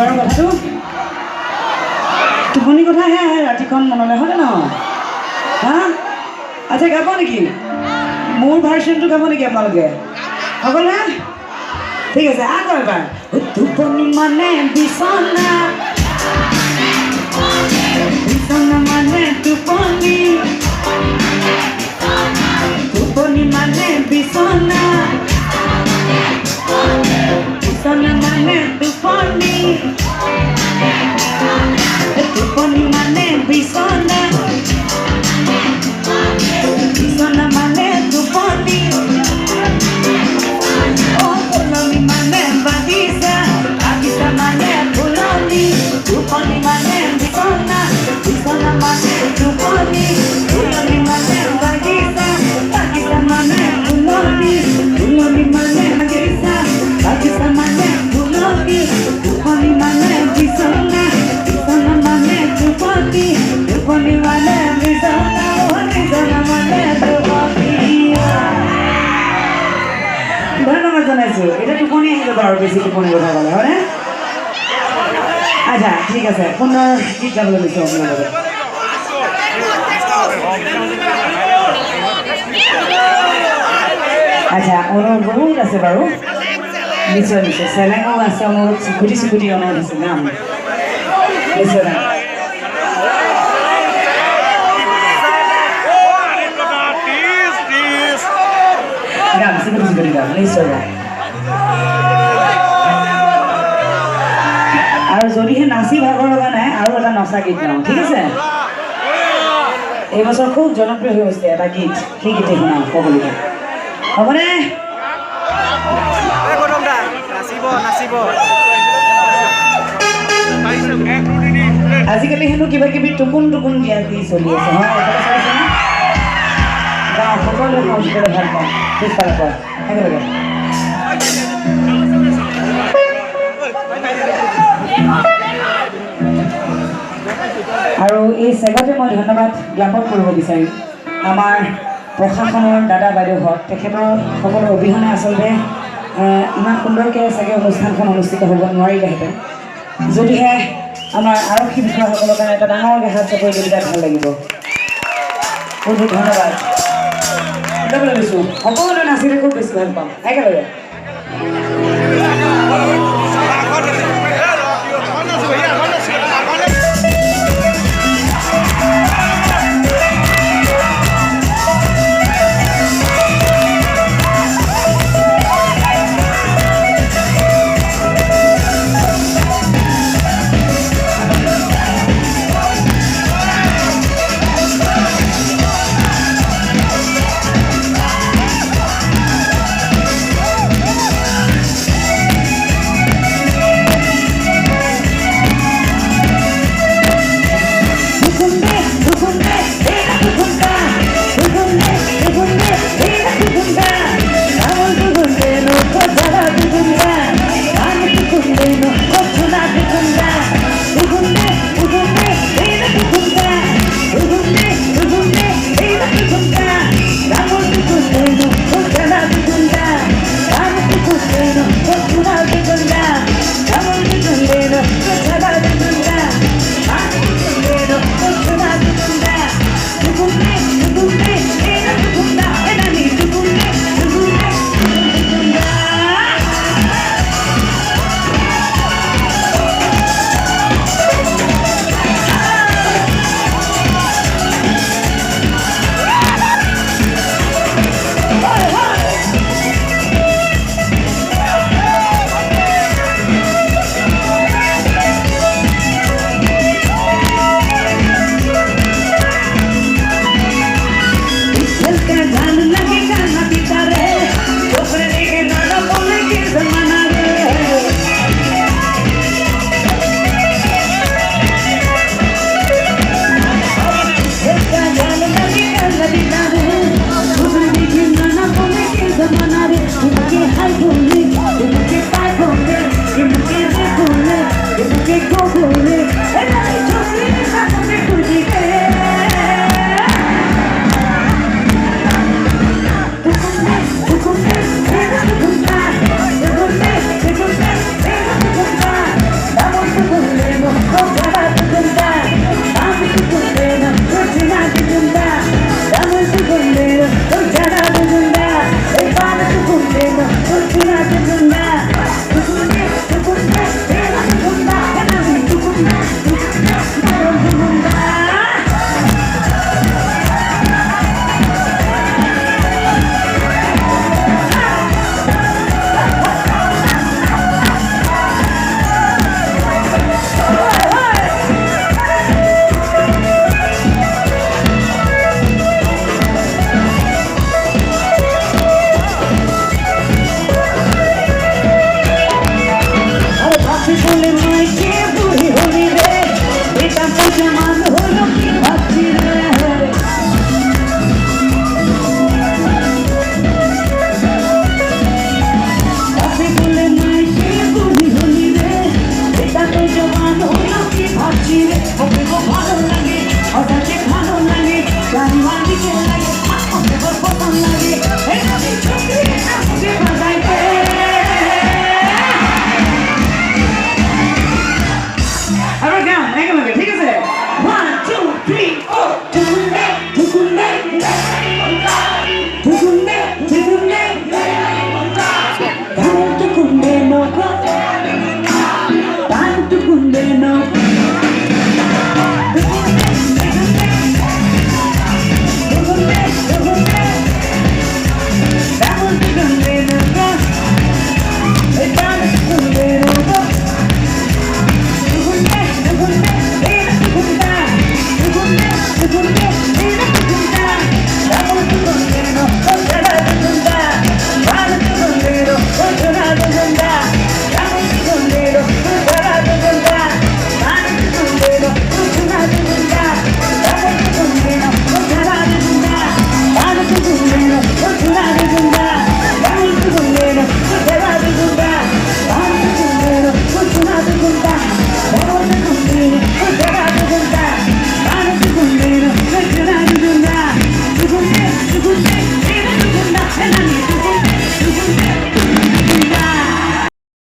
বাৰু কথাটো টোপনি কথাহে আহে ৰাতিখন মনলৈ হয়নে নহয় হা আচ্ছা গাব নেকি মোৰ ভাৰ্চনটো গাব নেকি আপোনালোকে সকলোৱে ঠিক আছে আকৌ এবাৰ টোপনি মানে বিছনা বিছনা মানে টোপনি টোপনি মানে বিছনা বিছনা মানে টোপনি টোপনি মানে বিছনা বিছনা মানে টোপনি ফুলনি মানে বাগিচা বাগিচা মানে ফুলনি টোপনি মানে বিছনা বিছনা মানে টোপনি ফুলনি মানে বাগিচা বাগিচা মানে ফুলনি ফুলনি মানে বাগিচা বাগিচা মানে ফুলনি টোপনি মানে বিছনা বিছনা মানে টোপনি টোপনি মানে বিছনা বিছনা মানে টোপনি ধন্যবাদ জনাইছোঁ এতিয়া টোপনি আহি যাব আৰু বেছি টোপনি কথা ক'লে হয়নে আচ্ছা ঠিক আছে সুন্দৰ গীত গাবলৈ লৈছোঁ আপোনাৰ লগত আচ্ছা অনুৰোধ বহুত আছে বাৰু নিশ্চয় নিশ্চয় চেলেঙো আছে অনুৰোধ চিকুটি চিকুটি অনুৰোধ আছে গাম নিশ্চয় গাম চিকুটি চিকুটি গাম নিশ্চয় গাম আৰু যদিহে নাচি ভাগৰ লগা নাই আৰু এটা নচা গীত গাওঁ ঠিক আছে এইবছৰ খুব জনপ্ৰিয় হৈ গৈছে এটা গীত সেই গীতে শুনাওঁ ক'বলগীয়া হ'বনে আজিকালি হেনো কিবা কিবি টুকুন টুকুন দিয়া দি চলি আছে গাওঁ সকলোৱে সংস্কৃতি ভাল পাওঁ পিছফালে কয় একেলগে আৰু এই চেগতে মই ধন্যবাদ জ্ঞাপন কৰিব বিচাৰিম আমাৰ প্ৰশাসনৰ দাদা বাইদেউহঁত তেখেতৰ সকলো অবিহনে আচলতে ইমান সুন্দৰকৈ চাগে অনুষ্ঠানখন অনুষ্ঠিত হ'ব নোৱাৰিলেহেঁতেন যদিহে আমাৰ আৰক্ষী বিষয়াসকলৰ কাৰণে এটা ডাঙৰকৈ হাত চাপৰি দিলে ভাল লাগিব বহুত বহুত ধন্যবাদ যাবলৈ লৈছোঁ সকলোৱে নাচিলে খুব বেছি ভাল পাওঁ একেলগে Fortuna